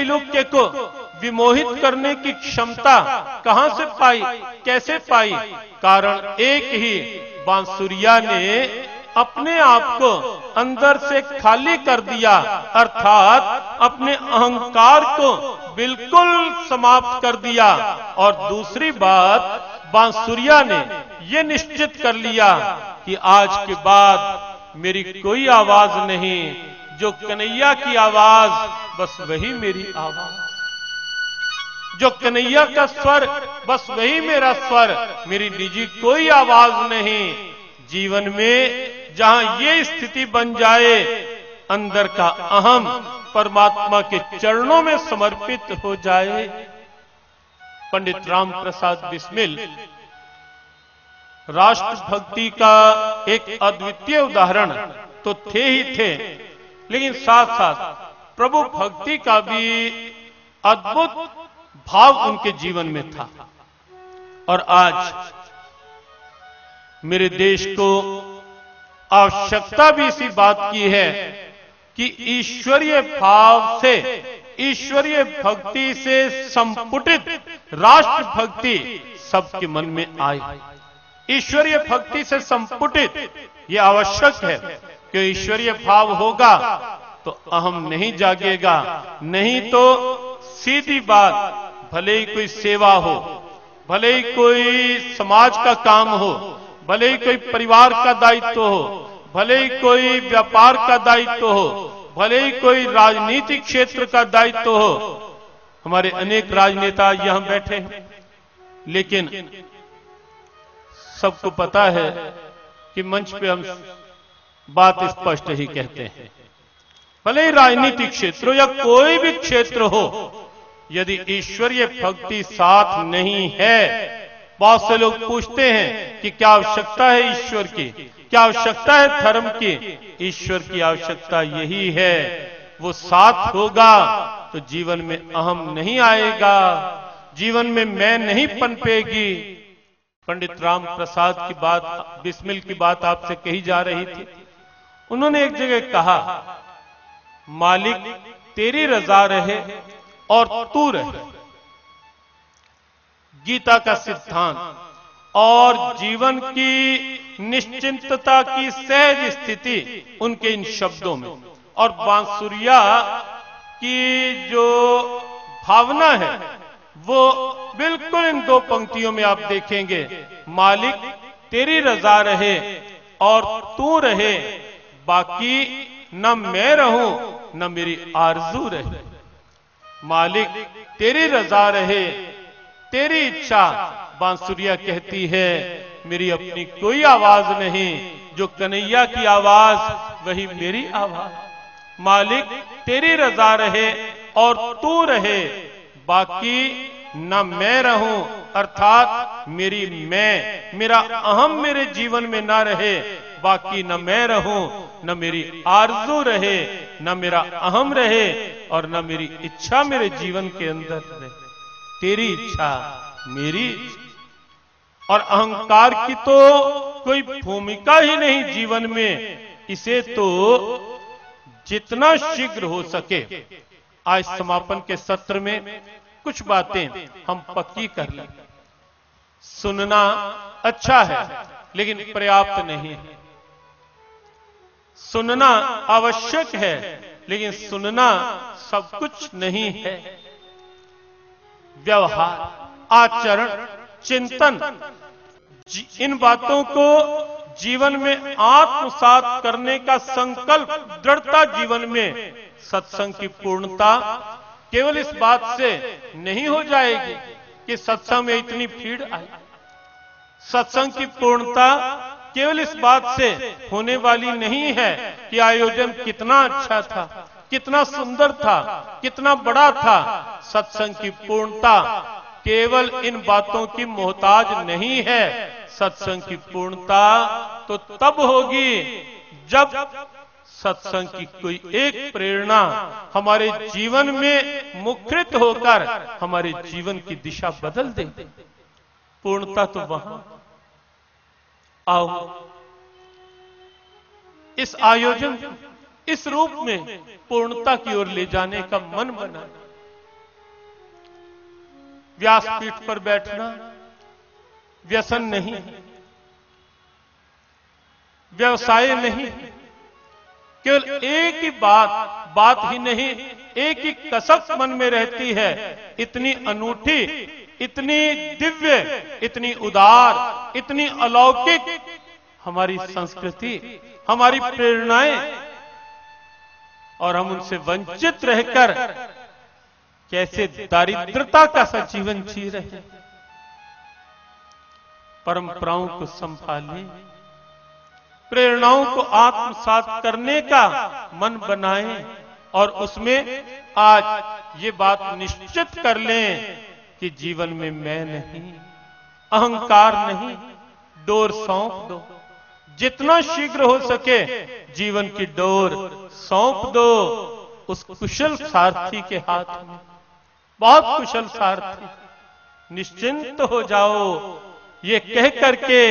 त्रैलोक्य को विमोहित करने की क्षमता कहां से पाई, कैसे पाई? कारण एक ही, बांसुरिया ने अपने आप को अंदर से खाली कर दिया, अर्थात अपने अहंकार को बिल्कुल समाप्त कर दिया। और दूसरी बात, बांसुरिया ने यह निश्चित कर लिया कि आज के बाद मेरी कोई आवाज नहीं, जो कन्हैया की आवाज बस वही मेरी आवाज, जो कन्हैया का स्वर बस वही मेरा स्वर, मेरी निजी कोई आवाज नहीं। जीवन में जहां ये स्थिति बन जाए, अंदर का अहम परमात्मा के चरणों में समर्पित हो जाए। पंडित राम प्रसाद बिस्मिल राष्ट्रभक्ति का एक अद्वितीय उदाहरण तो थे ही थे, लेकिन साथ साथ प्रभु भक्ति का भी अद्भुत भाव उनके जीवन में था। और आज मेरे देश को आवश्यकता भी इसी बात की है कि ईश्वरीय भाव से, ईश्वरीय भक्ति से संपुटित राष्ट्रभक्ति सबके मन में आए। ईश्वरीय भक्ति से संपुटित यह आवश्यक है कि ईश्वरीय भाव होगा तो अहम नहीं जागेगा, नहीं तो सीधी बात, भले ही कोई सेवा हो, भले ही कोई समाज का काम हो, भले ही कोई परिवार का दायित्व हो, भले ही कोई व्यापार का दायित्व हो, भले ही कोई राजनीतिक क्षेत्र का दायित्व हो। हमारे अनेक राजनेता यहां बैठे हैं, लेकिन सबको पता है कि मंच पे हम बात स्पष्ट ही कहते हैं, भले ही राजनीतिक क्षेत्र हो या कोई भी क्षेत्र हो, यदि ईश्वरीय भक्ति साथ नहीं है, बहुत से लोग पूछते हैं कि क्या आवश्यकता है ईश्वर की, क्या आवश्यकता है धर्म की? ईश्वर की आवश्यकता यही है, वो साथ होगा तो जीवन में अहम नहीं आएगा, जीवन में मैं नहीं पनपेगी। पंडित राम प्रसाद की बात, बिस्मिल की बात आपसे कही जा रही थी। उन्होंने एक जगह कहा, मालिक तेरी रजा रहे और तू रहे। गीता का सिद्धांत और जीवन की निश्चिंतता की सहज स्थिति उनके इन शब्दों में, और बांसुरिया की जो भावना है वो बिल्कुल इन दो पंक्तियों में आप देखेंगे, मालिक तेरी रजा रहे और तू रहे, बाकी न मैं रहूं न मेरी आरजू रहे। मालिक तेरी रजा रहे, तेरी इच्छा। बांसुरिया कहती है, मेरी अपनी कोई आवाज नहीं, जो कन्हैया की आवाज वही मेरी आवाज। मालिक तेरी रजा रहे और तू रहे, बाकी न मैं रहूं, अर्थात मेरी मैं, मेरा अहम मेरे जीवन में ना रहे, बाकी न मैं रहूं, न मेरी आरजू रहे, न मेरा अहम रहे और न मेरी इच्छा मेरे जीवन के अंदर रहे। तेरी इच्छा मेरी इच्छा। और अहंकार की तो कोई भूमिका ही नहीं जीवन में, इसे तो जितना शीघ्र हो सके, आज समापन के सत्र में कुछ बातें हम पक्की कर लें। सुनना अच्छा है लेकिन पर्याप्त नहीं है। सुनना आवश्यक है लेकिन सुनना सब कुछ नहीं है। व्यवहार, आचरण, चिंतन, इन बातों को जीवन में आत्मसात करने का संकल्प, दृढ़ता जीवन में, सत्संग की पूर्णता केवल इस बात से नहीं हो जाएगी कि सत्संग में इतनी भीड़ आई। सत्संग की पूर्णता केवल इस बात से होने वाली नहीं है कि आयोजन कितना अच्छा था, कितना सुंदर था, कितना बड़ा था। सत्संग की पूर्णता केवल इन बातों की मोहताज नहीं है। सत्संग की पूर्णता तो तब होगी जब सत्संग की कोई एक प्रेरणा हमारे जीवन में मुखरित होकर हमारे जीवन की दिशा बदल दे। पूर्णता तो वहां। आओ इस आयोजन, इस रूप में पूर्णता की ओर ले जाने का मन बना। व्यासपीठ पर बैठना व्यसन नहीं, व्यवसाय नहीं, केवल एक ही बात ही नहीं, एक ही कसक मन में रहती है। इतनी अनूठी, इतनी दिव्य, इतनी उदार, इतनी अलौकिक हमारी संस्कृति, हमारी प्रेरणाएं, और हम उनसे वंचित रहकर कैसे दारिद्रता का सा जीवन जी रहे हैं। परंपराओं को संभालें, प्रेरणाओं को आत्मसात करने का मन बनाएं, और उसमें आज ये बात निश्चित कर लें कि जीवन में मैं नहीं, अहंकार नहीं, डोर सौंप दो। जितना शीघ्र हो सके जीवन की डोर सौंप दो उस कुशल सारथी के हाथ में। बहुत कुशल सारथी, निश्चिंत हो जाओ ये कह करके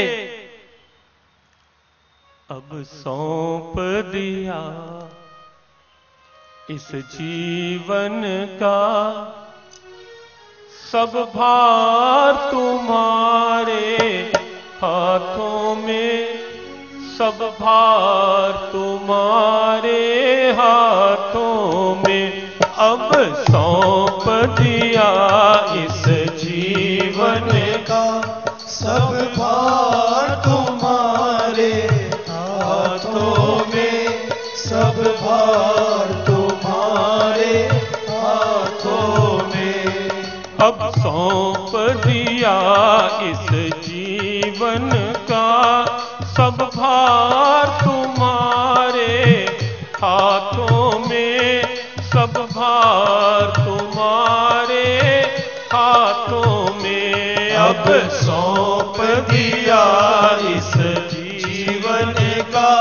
अब सौंप दिया इस जीवन का सब भार तुम्हारे हाथों में, सब भार तुम्हारे हाथों में। अब सौंप दिया इस जीवन का सब भार तुम्हारे हाथों में, सब भार तुम्हारे हाथों में। अब सौंप दिया इस जीवन का सब भार तुम्हारे हाथों में, सब भार तुम्हारे हाथों में। अब सौंप दिया इस जीवन का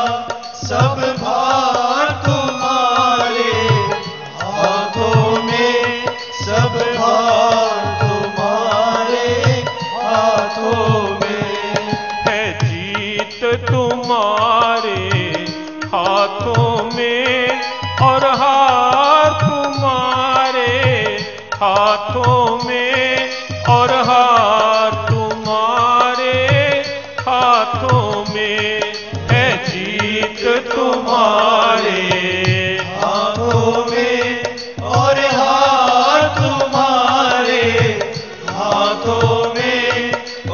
सब भार तुम्हारे हाथों में, सब भार तुम्हारे हाथों में। है जीत तुम्हारे हाथों में और हार तुम्हारे हाथों में, और हार तुम्हारे हाथों में। है जीत तुम्हारे हाथों में और हार तुम्हारे हाथों में,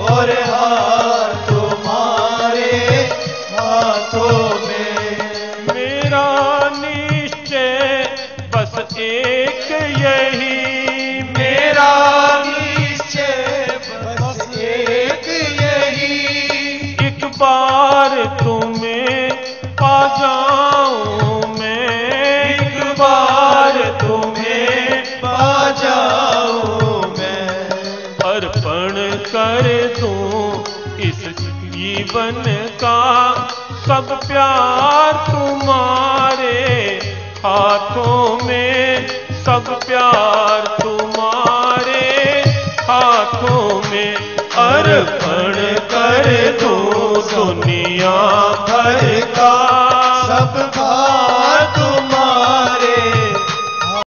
और हार तुम्हारे हाथों में। मेरा निश्चय बस एक यही, मेरा निश्चय बस एक यही। एक बार तुम्हें पा जाऊं मैं, एक बार तुम्हें पा जाऊं मैं। अर्पण कर दूं इस जीवन का सब प्यार तुम्हारे हाथों में, सब प्यार तुम्हारे हाथों में। अर्पण कर दूं दुनिया भर का सब